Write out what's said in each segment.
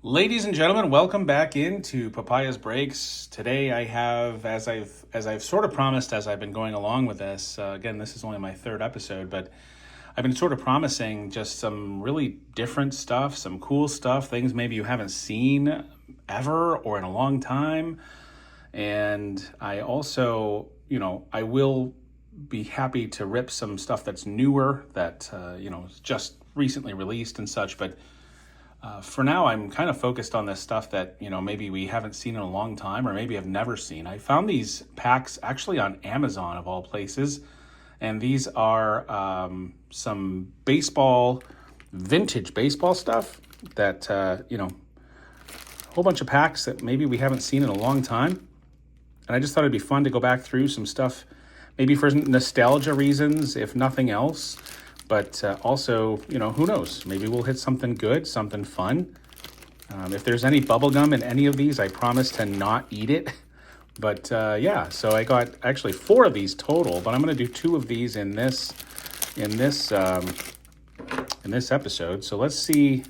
Ladies and gentlemen, welcome back into Papaya's Breaks. Today I have, as I've sort of promised as I've been going along with this, again, this is only my third episode, but I've been sort of promising just some really different stuff, some cool stuff, things maybe you haven't seen ever or in a long time. And I also, I will be happy to rip some stuff that's newer that, is just recently released and such, but for now, I'm kind of focused on this stuff that, maybe we haven't seen in a long time or maybe have never seen. I found these packs actually on Amazon, of all places. And these are some vintage baseball stuff that, a whole bunch of packs that maybe we haven't seen in a long time. And I just thought it'd be fun to go back through some stuff, maybe for nostalgia reasons, if nothing else. But also, who knows? Maybe we'll hit something good, something fun. If there's any bubble gum in any of these, I promise to not eat it. But so I got actually 4 of these total, but I'm going to do 2 of these in this episode. So let's see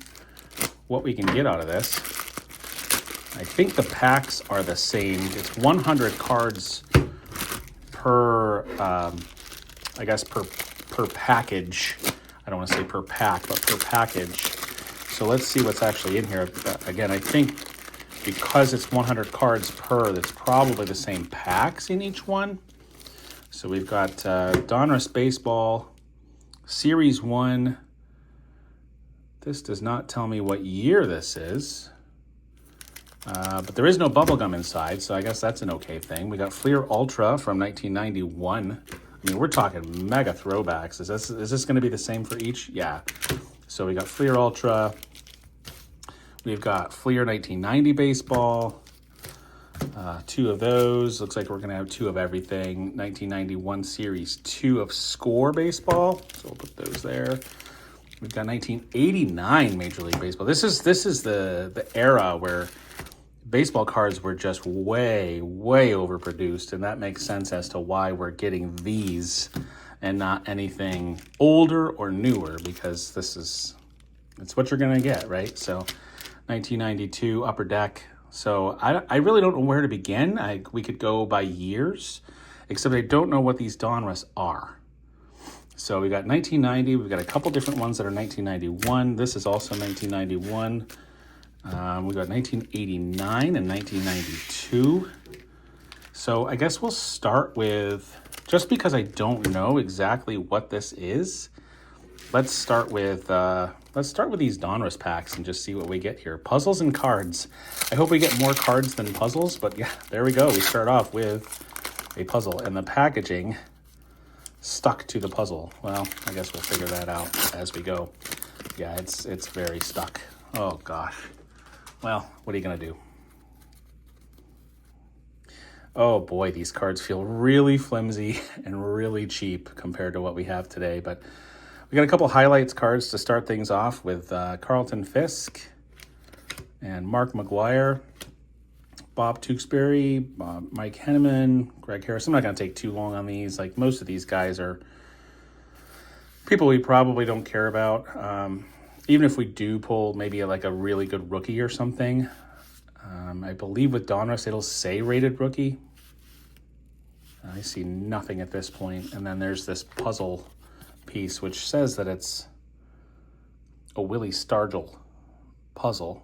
what we can get out of this. I think the packs are the same. It's 100 cards per, per package. I don't want to say per pack, but per package. So let's see what's actually in here. Again, I think because it's 100 cards per, that's probably the same packs in each one. So we've got Donruss Baseball, Series 1. This does not tell me what year this is. But there is no bubblegum inside, so I guess that's an okay thing. We got Fleer Ultra from 1991. I mean, we're talking mega throwbacks. Is this going to be the same for each? Yeah. So we got Fleer Ultra. We've got Fleer 1990 baseball. 2 of those. Looks like we're going to have 2 of everything. 1991 Series 2 of Score baseball. So we'll put those there. We've got 1989 Major League Baseball. This is the era where baseball cards were just way, way overproduced, and that makes sense as to why we're getting these and not anything older or newer, because it's what you're going to get, right? So 1992 Upper Deck. So I really don't know where to begin. We could go by years, except I don't know what these Donruss are. So we got 1990. We've got a couple different ones that are 1991. This is also 1991. We got 1989 and 1992. So I guess we'll start with, just because I don't know exactly what this is, let's start with these Donruss packs and just see what we get here. Puzzles and cards. I hope we get more cards than puzzles, but yeah, there we go. We start off with a puzzle, and the packaging stuck to the puzzle. Well, I guess we'll figure that out as we go. Yeah, it's very stuck. Oh gosh. Well, what are you going to do? Oh boy, these cards feel really flimsy and really cheap compared to what we have today. But we got a couple highlights cards to start things off with. Carlton Fisk and Mark McGwire, Bob Tewksbury, Mike Henneman, Greg Harris. I'm not going to take too long on these. Like, most of these guys are people we probably don't care about. Even if we do pull maybe like a really good rookie or something, I believe with Donruss it'll say rated rookie. I see nothing at this point. And then there's this puzzle piece which says that it's a Willie Stargell puzzle.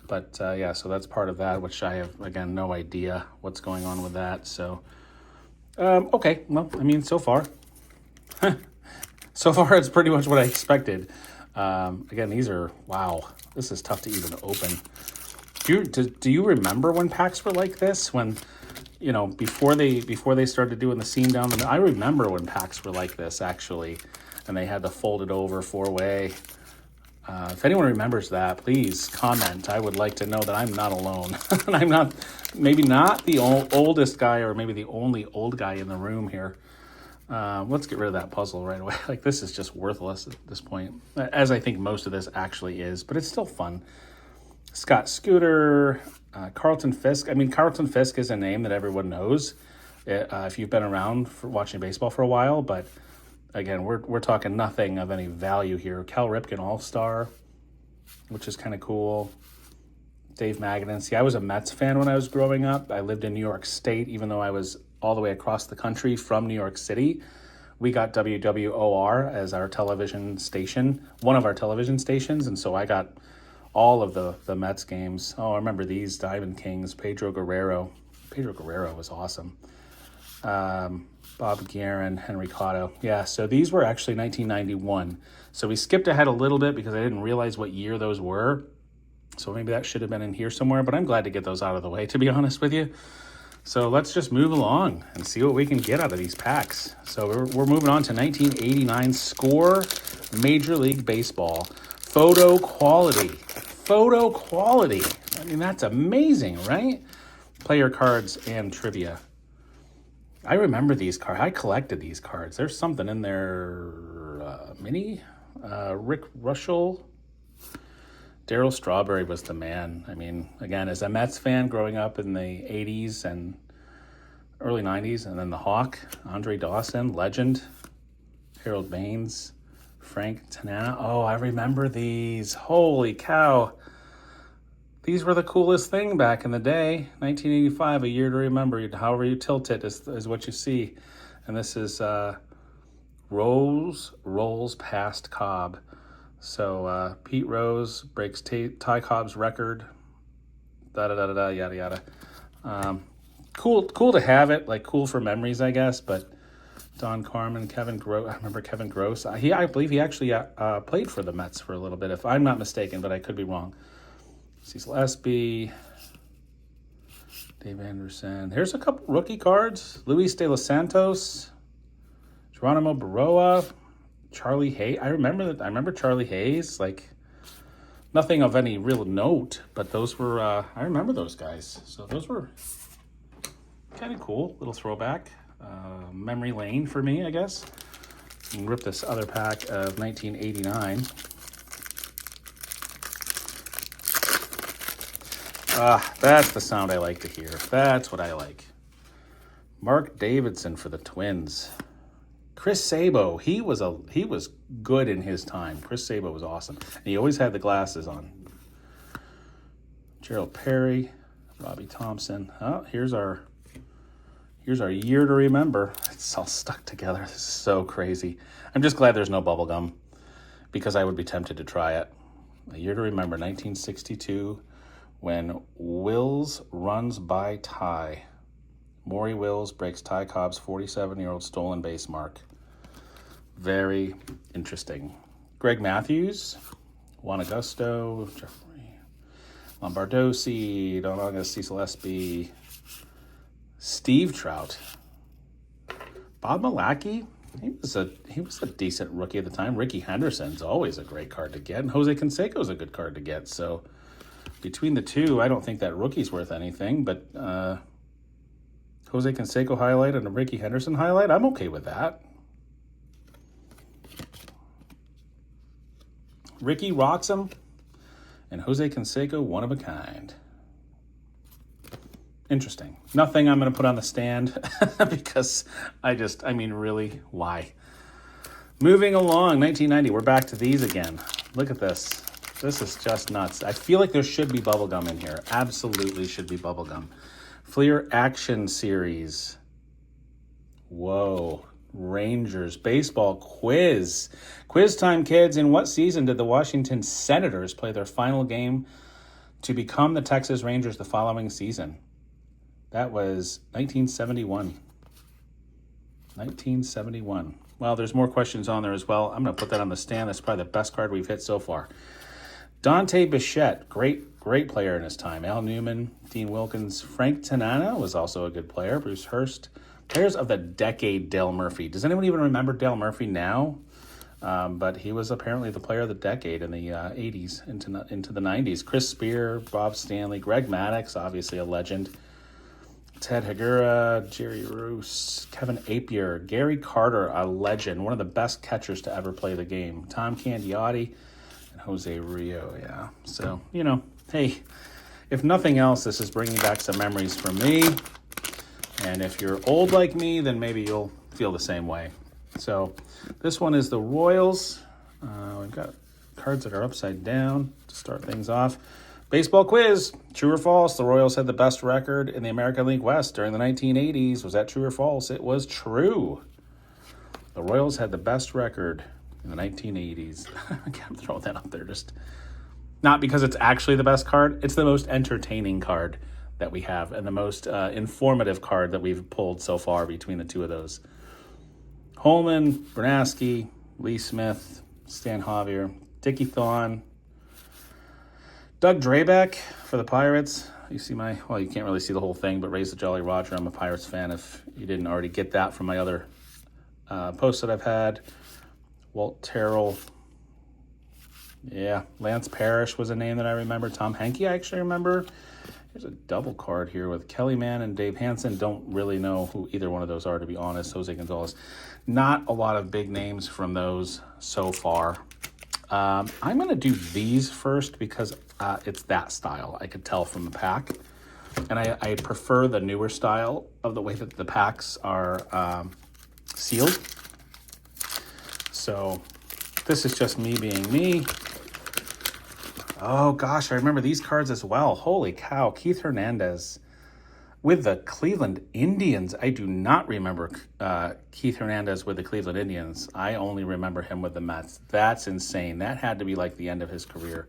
But so that's part of that, which I have, again, no idea what's going on with that. So, okay, well, I mean, so far it's pretty much what I expected. Again, these are, wow, this is tough to even open. Do you remember when packs were like this? When, before they started doing the seam down I remember when packs were like this, actually, and they had the folded over 4-way. If anyone remembers that, please comment. I would like to know that I'm not alone. And I'm maybe not the oldest guy, or maybe the only old guy in the room here. Let's get rid of that puzzle right away. Like, this is just worthless at this point, as I think most of this actually is, but it's still fun. Scott Scooter, Carlton Fisk. I mean, Carlton Fisk is a name that everyone knows if you've been around for watching baseball for a while, but again, we're talking nothing of any value here. Cal Ripken All-Star, which is kind of cool. Dave Magadan. See, I was a Mets fan when I was growing up. I lived in New York State, even though I was all the way across the country from New York City. We got WWOR as our television station, one of our television stations, and so I got all of the Mets games. Oh, I remember these Diamond Kings, Pedro Guerrero. Pedro Guerrero was awesome. Bob Guerin, Henry Cotto. Yeah, so these were actually 1991. So we skipped ahead a little bit because I didn't realize what year those were. So maybe that should have been in here somewhere, but I'm glad to get those out of the way, to be honest with you. So let's just move along and see what we can get out of these packs. So we're moving on to 1989 Score Major League Baseball. Photo quality. Photo quality. I mean, that's amazing, right? Player cards and trivia. I remember these cards. I collected these cards. There's something in there. Mini? Rick Russell. Darryl Strawberry was the man. I mean, again, as a Mets fan growing up in the 80s and early 90s, and then the Hawk, Andre Dawson, legend, Harold Baines, Frank Tanana. Oh, I remember these. Holy cow. These were the coolest thing back in the day. 1985, a year to remember. However you tilt it is what you see. And this is Rose rolls past Cobb. So Pete Rose breaks Ty Cobb's record. Yada yada. Cool to have it. Like cool for memories, I guess. But Don Carmen, Kevin Gross. I remember Kevin Gross. I believe he actually played for the Mets for a little bit, if I'm not mistaken, but I could be wrong. Cecil Espy, Dave Anderson. Here's a couple rookie cards. Luis de los Santos, Geronimo Baroa, Charlie Hayes. I remember Charlie Hayes. Like nothing of any real note, but those were. I remember those guys. So those were kind of cool. Little throwback, memory lane for me, I guess. And rip this other pack of 1989. That's the sound I like to hear. That's what I like. Mark Davidson for the Twins. Chris Sabo, he was good in his time. Chris Sabo was awesome. And he always had the glasses on. Gerald Perry, Robbie Thompson. Oh, here's our year to remember. It's all stuck together. This is so crazy. I'm just glad there's no bubble gum because I would be tempted to try it. A year to remember, 1962. When Wills runs by Ty. Maury Wills breaks Ty Cobb's 47-year-old stolen base mark. Very interesting. Greg Matthews, Juan Augusto, Jeffrey Lombardozzi, Don August, Cecil Espy, Steve Trout, Bob Milacki. He was a decent rookie at the time. Ricky Henderson's always a great card to get, and Jose Canseco's a good card to get. So between the two, I don't think that rookie's worth anything, but Jose Canseco highlight and a Ricky Henderson highlight, I'm okay with that. Ricky rocks him, and Jose Canseco, one of a kind. Interesting. Nothing I'm going to put on the stand because really, why? Moving along, 1990, we're back to these again. Look at this. This is just nuts. I feel like there should be bubblegum in here. Absolutely should be bubblegum. Fleer Action Series. Whoa. Rangers baseball quiz. Quiz time, kids. In what season did the Washington Senators play their final game to become the Texas Rangers the following season? That was 1971. 1971. Well, there's more questions on there as well. I'm going to put that on the stand. That's probably the best card we've hit so far. Dante Bichette, great player in his time. Al Newman, Dean Wilkins. Frank Tanana was also a good player. Bruce Hurst. Players of the decade, Dale Murphy. Does anyone even remember Dale Murphy now? But he was apparently the player of the decade in the 80s into the 90s. Chris Spear, Bob Stanley, Greg Maddux, obviously a legend. Ted Hagura, Jerry Roos, Kevin Apier, Gary Carter, a legend, one of the best catchers to ever play the game. Tom Candiotti, and Jose Rio, yeah. So, hey, if nothing else, this is bringing back some memories for me. And if you're old like me, then maybe you'll feel the same way. So this one is the Royals. We've got cards that are upside down to start things off. Baseball quiz. True or false? The Royals had the best record in the American League West during the 1980s. Was that true or false? It was true. The Royals had the best record in the 1980s. I'm throwing that up there just not because it's actually the best card. It's the most entertaining card that we have and the most informative card that we've pulled so far between the two of those. Holman, Bernasky, Lee Smith, Stan Javier, Dickie Thon, Doug Drabeck for the Pirates. You see well, you can't really see the whole thing, but Raise the Jolly Roger. I'm a Pirates fan if you didn't already get that from my other posts that I've had. Walt Terrell. Yeah, Lance Parrish was a name that I remember. Tom Henke, I actually remember. There's a double card here with Kelly Mann and Dave Hansen. Don't really know who either one of those are, to be honest. Jose Gonzalez. Not a lot of big names from those so far. I'm going to do these first because it's that style. I could tell from the pack. And I prefer the newer style of the way that the packs are sealed. So this is just me being me. Oh, gosh, I remember these cards as well. Holy cow. Keith Hernandez with the Cleveland Indians. I do not remember Keith Hernandez with the Cleveland Indians. I only remember him with the Mets. That's insane. That had to be like the end of his career.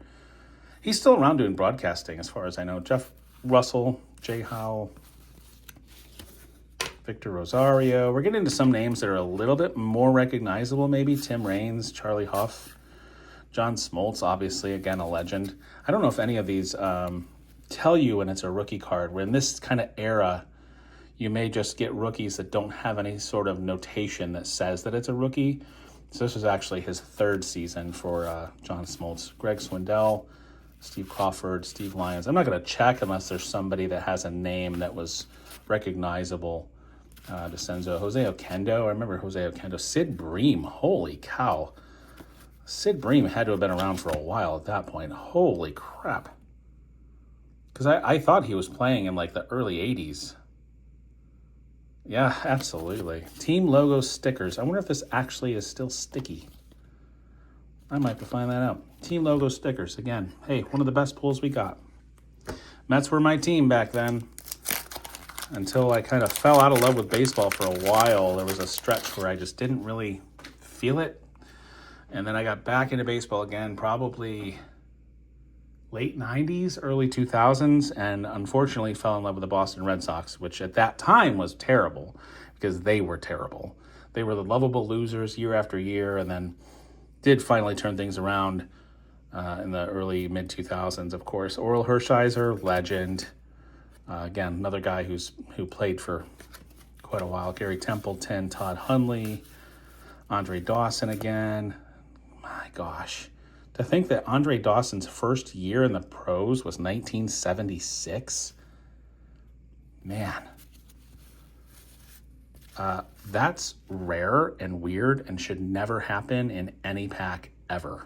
He's still around doing broadcasting, as far as I know. Jeff Russell, Jay Howell, Victor Rosario. We're getting into some names that are a little bit more recognizable, maybe. Tim Raines, Charlie Huff. John Smoltz, obviously, again, a legend. I don't know if any of these tell you when it's a rookie card. We're in this kind of era, you may just get rookies that don't have any sort of notation that says that it's a rookie. So this was actually his third season for John Smoltz. Greg Swindell, Steve Crawford, Steve Lyons. I'm not going to check unless there's somebody that has a name that was recognizable. DeCenzo, Jose Oquendo. I remember Jose Oquendo. Sid Bream. Holy cow. Sid Bream had to have been around for a while at that point. Holy crap. Because I thought he was playing in like the early 80s. Yeah, absolutely. Team logo stickers. I wonder if this actually is still sticky. I might have to find that out. Team logo stickers. Again, hey, one of the best pulls we got. Mets were my team back then. Until I kind of fell out of love with baseball for a while. There was a stretch where I just didn't really feel it. And then I got back into baseball again, probably late 90s, early 2000s, and unfortunately fell in love with the Boston Red Sox, which at that time was terrible because they were terrible. They were the lovable losers year after year, and then did finally turn things around in the early, mid-2000s, of course. Orel Hershiser, legend. Again, another guy who played for quite a while. Gary Templeton, Todd Hundley, Andre Dawson again. My gosh. To think that Andre Dawson's first year in the pros was 1976. Man. That's rare and weird and should never happen in any pack ever.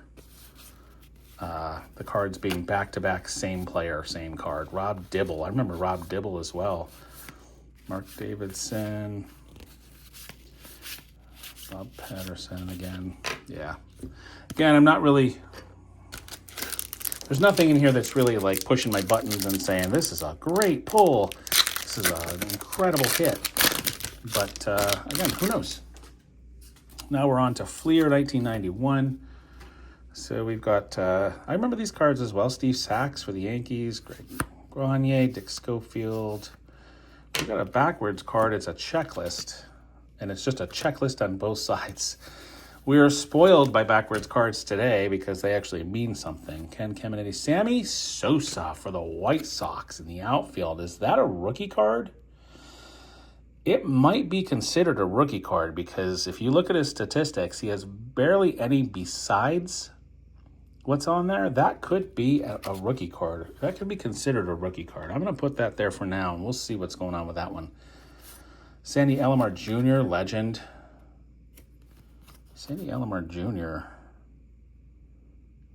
The cards being back-to-back, same player, same card. Rob Dibble. I remember Rob Dibble as well. Mark Davidson. Bob Patterson again. Yeah. Again, I'm not really... There's nothing in here that's really like pushing my buttons and saying, this is a great pull. This is an incredible hit. But, again, who knows? Now we're on to Fleer 1991. So we've got... I remember these cards as well. Steve Sachs for the Yankees. Greg Gagne, Dick Schofield. We've got a backwards card. It's a checklist. And it's just a checklist on both sides. We are spoiled by backwards cards today because they actually mean something. Ken Caminiti. Sammy Sosa for the White Sox in the outfield. Is that a rookie card? It might be considered a rookie card because if you look at his statistics, he has barely any besides what's on there. That could be a rookie card. That could be considered a rookie card. I'm going to put that there for now, and we'll see what's going on with that one. Sandy Alomar Jr., legend. Sandy Alomar Jr.,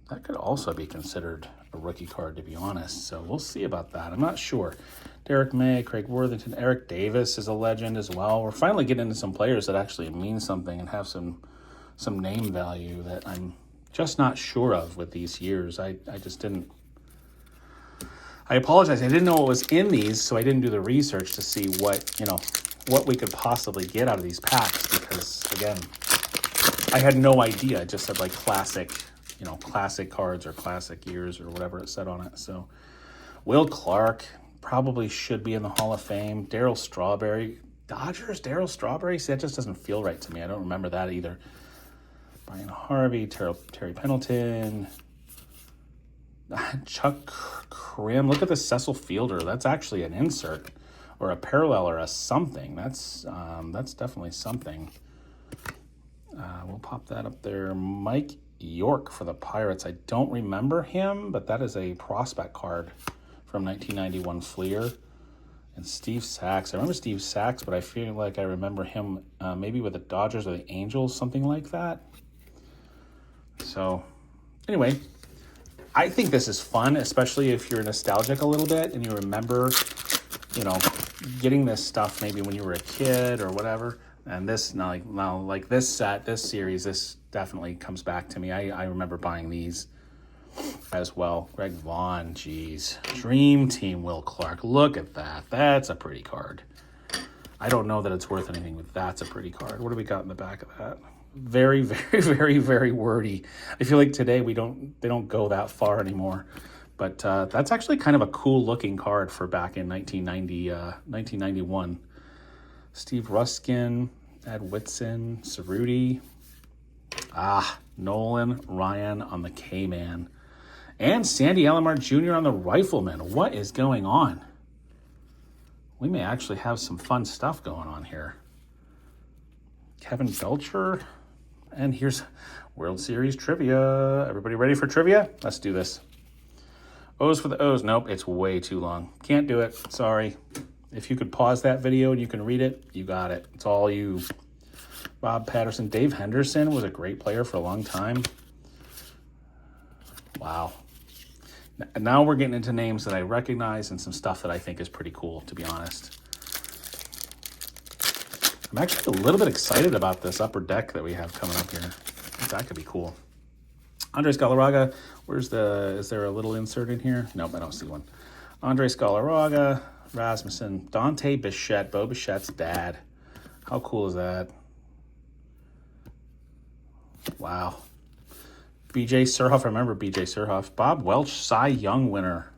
that could also be considered a rookie card, to be honest. So we'll see about that. I'm not sure. Derek May, Craig Worthington, Eric Davis is a legend as well. We're finally getting into some players that actually mean something and have some name value that I'm just not sure of with these years. I just didn't. I apologize. I didn't know what was in these, so I didn't do the research to see what we could possibly get out of these packs, because again, I had no idea. It just said like classic, classic cards or classic years or whatever it said on it. So Will Clark probably should be in the Hall of Fame. Darryl Strawberry, Dodgers, Darryl Strawberry. See, that just doesn't feel right to me. I don't remember that either. Brian Harvey, Terry Pendleton, Chuck Krim. Look at the Cecil Fielder. That's actually an insert or a parallel or a something. That's definitely something. We'll pop that up there. Mike York for the Pirates. I don't remember him, but that is a prospect card from 1991 Fleer. And Steve Sachs. I remember Steve Sachs, but I feel like I remember him maybe with the Dodgers or the Angels, something like that. So, anyway, I think this is fun, especially if you're nostalgic a little bit and you remember, getting this stuff maybe when you were a kid or whatever. And this, now like this set, this series, this definitely comes back to me. I remember buying these as well. Greg Vaughn, geez. Dream Team Will Clark. Look at that. That's a pretty card. I don't know that it's worth anything, but that's a pretty card. What do we got in the back of that? Very, very, very, very wordy. I feel like today they don't go that far anymore. But that's actually kind of a cool looking card for back in 1991. Steve Ruskin, Ed Whitson, Cerruti. Nolan Ryan on the K-Man. And Sandy Alomar Jr. on the Rifleman. What is going on? We may actually have some fun stuff going on here. Kevin Belcher. And here's World Series trivia. Everybody ready for trivia? Let's do this. O's for the O's. Nope, it's way too long. Can't do it. Sorry. If you could pause that video and you can read it, you got it. It's all you. Bob Patterson. Dave Henderson was a great player for a long time. Wow. Now we're getting into names that I recognize and some stuff that I think is pretty cool, to be honest. I'm actually a little bit excited about this upper deck that we have coming up here. I think that could be cool. Andres Galarraga. Is there a little insert in here? Nope, I don't see one. Andres Galarraga, Rasmussen, Dante Bichette, Bo Bichette's dad. How cool is that? Wow. BJ Surhoff, I remember BJ Surhoff. Bob Welch, Cy Young winner.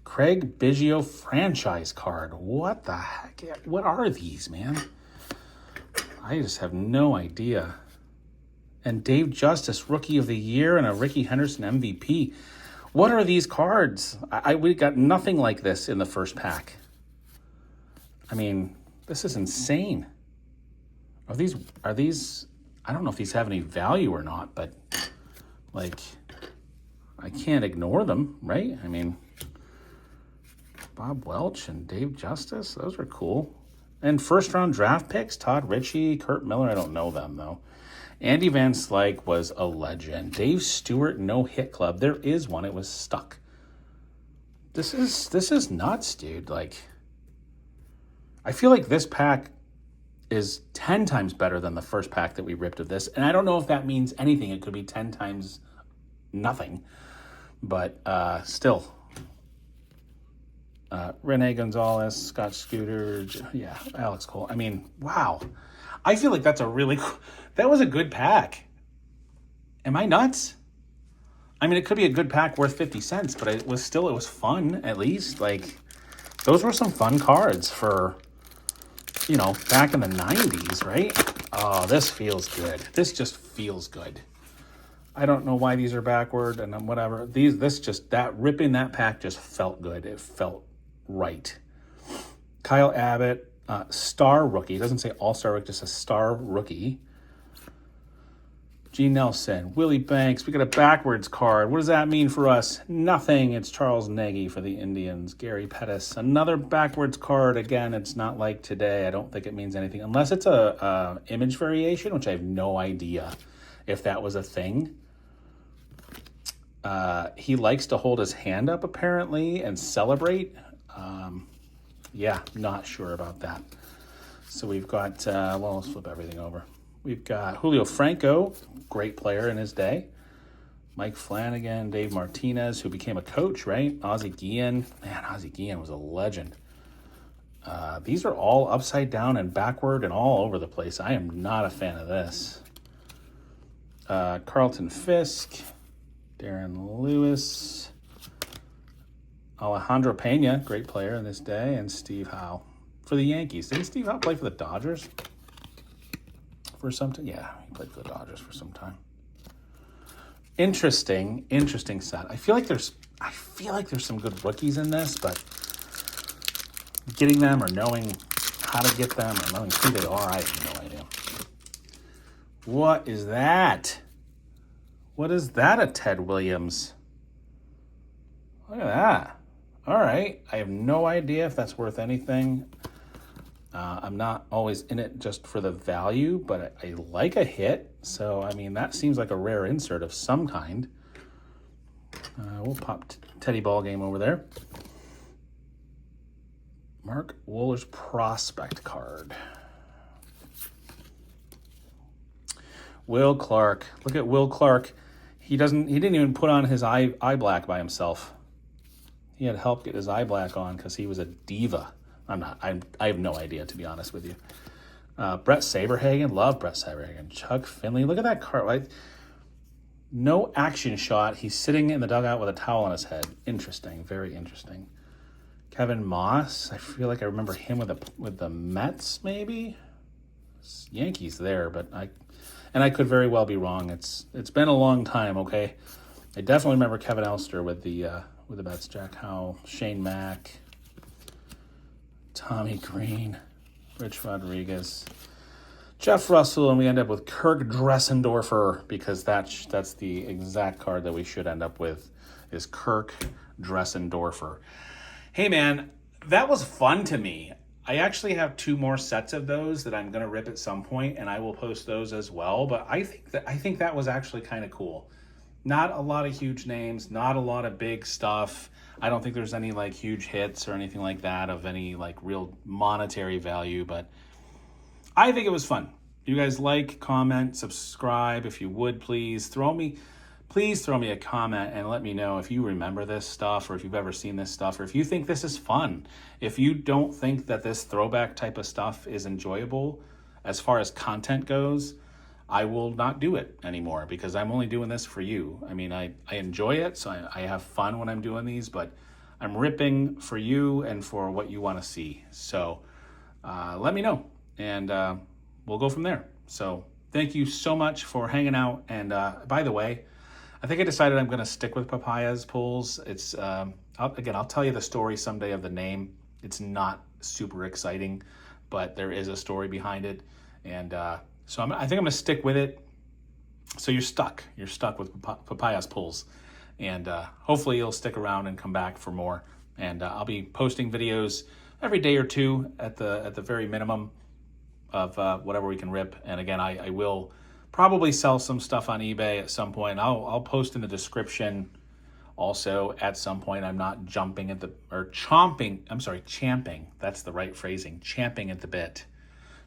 Craig Biggio franchise card. What the heck? What are these, man? I just have no idea. And Dave Justice, Rookie of the Year, and a Ricky Henderson MVP. What are these cards? We got nothing like this in the first pack. I mean, this is insane. Are these? I don't know if these have any value or not, but like, I can't ignore them, right? I mean, Bob Welch and Dave Justice, those are cool. And first round draft picks, Todd Ritchie, Kurt Miller, I don't know them though. Andy Van Slyke was a legend. Dave Stewart, No Hit Club. There is one. It was stuck. This is nuts, dude. Like, I feel like this pack is 10 times better than the first pack that we ripped of this. And I don't know if that means anything. It could be 10 times nothing. But still. Rene Gonzalez, Scott Scooter, Alex Cole. I mean, wow. I feel like that was a good pack. Am I nuts? I mean, it could be a good pack worth 50 cents, but it was fun, at least. Like, those were some fun cards for, back in the 90s, right? Oh, this feels good. This just feels good. I don't know why these are backward and whatever. Ripping that pack just felt good. It felt right. Kyle Abbott, star rookie. It doesn't say all-star rookie, just a star rookie. Gene Nelson, Willie Banks. We got a backwards card. What does that mean for us? Nothing. It's Charles Nagy for the Indians. Gary Pettis, another backwards card. Again, it's not like today. I don't think it means anything unless it's a image variation, which I have no idea if that was a thing. He likes to hold his hand up apparently and celebrate. Not sure about that. So we've got, let's flip everything over. We've got Julio Franco, great player in his day. Mike Flanagan, Dave Martinez, who became a coach, right? Ozzie Guillen. Man, Ozzie Guillen was a legend. These are all upside down and backward and all over the place. I am not a fan of this. Carlton Fisk, Darren Lewis, Alejandro Pena, great player in this day, and Steve Howe for the Yankees. Didn't Steve Howe play for the Dodgers for some time? Yeah, he played for the Dodgers for some time. Interesting set. I feel like there's some good rookies in this, but getting them or knowing how to get them or knowing who they are, I have no idea. What is that? What is that, a Ted Williams? Look at that. All right. I have no idea if that's worth anything. I'm not always in it just for the value, but I like a hit. So, I mean, that seems like a rare insert of some kind. We'll pop Teddy Ballgame over there. Mark Wohler's prospect card. Will Clark. Look at Will Clark. He didn't even put on his eye black by himself. He had help get his eye black on because he was a diva. I have no idea, to be honest with you. Brett Saberhagen. Love Brett Saberhagen. Chuck Finley. Look at that card. Right? No action shot. He's sitting in the dugout with a towel on his head. Interesting. Very interesting. Kevin Moss. I feel like I remember him with the Mets, maybe? Yankees there, but I could very well be wrong. It's been a long time, okay? I definitely remember Kevin Elster with the Mets. Jack Howell, Shane Mack, Tommy Green, Rich Rodriguez, Jeff Russell, and we end up with Kirk Dressendorfer because that's the exact card that we should end up with is Kirk Dressendorfer. Hey man, that was fun to me. I actually have 2 more sets of those that I'm going to rip at some point, and I will post those as well. But I think that was actually kind of cool. Not a lot of huge names, not a lot of big stuff. I don't think there's any like huge hits or anything like that of any like real monetary value, but I think it was fun. You guys like, comment, subscribe if you would, please. Please throw me a comment and let me know if you remember this stuff or if you've ever seen this stuff or if you think this is fun. If you don't think that this throwback type of stuff is enjoyable as far as content goes, I will not do it anymore because I'm only doing this for you. I mean, I enjoy it, so I have fun when I'm doing these, but I'm ripping for you and for what you want to see. So let me know, and we'll go from there. So thank you so much for hanging out. And by the way, I think I decided I'm going to stick with Papayas pulls. It's I'll tell you the story someday of the name. It's not super exciting, but there is a story behind it, and so I think I'm going to stick with it. So you're stuck. You're stuck with Papayas pulls, and hopefully you'll stick around and come back for more. And I'll be posting videos every day or 2 at the very minimum of whatever we can rip. And again, I will probably sell some stuff on eBay at some point. I'll post in the description also at some point. I'm not champing. That's the right phrasing. Champing at the bit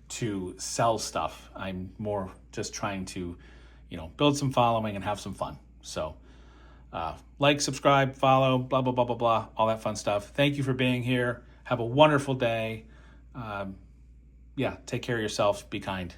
to sell stuff. I'm more just trying to, build some following and have some fun. So like, subscribe, follow, blah, blah, blah, blah, blah, all that fun stuff. Thank you for being here. Have a wonderful day. Take care of yourself. Be kind.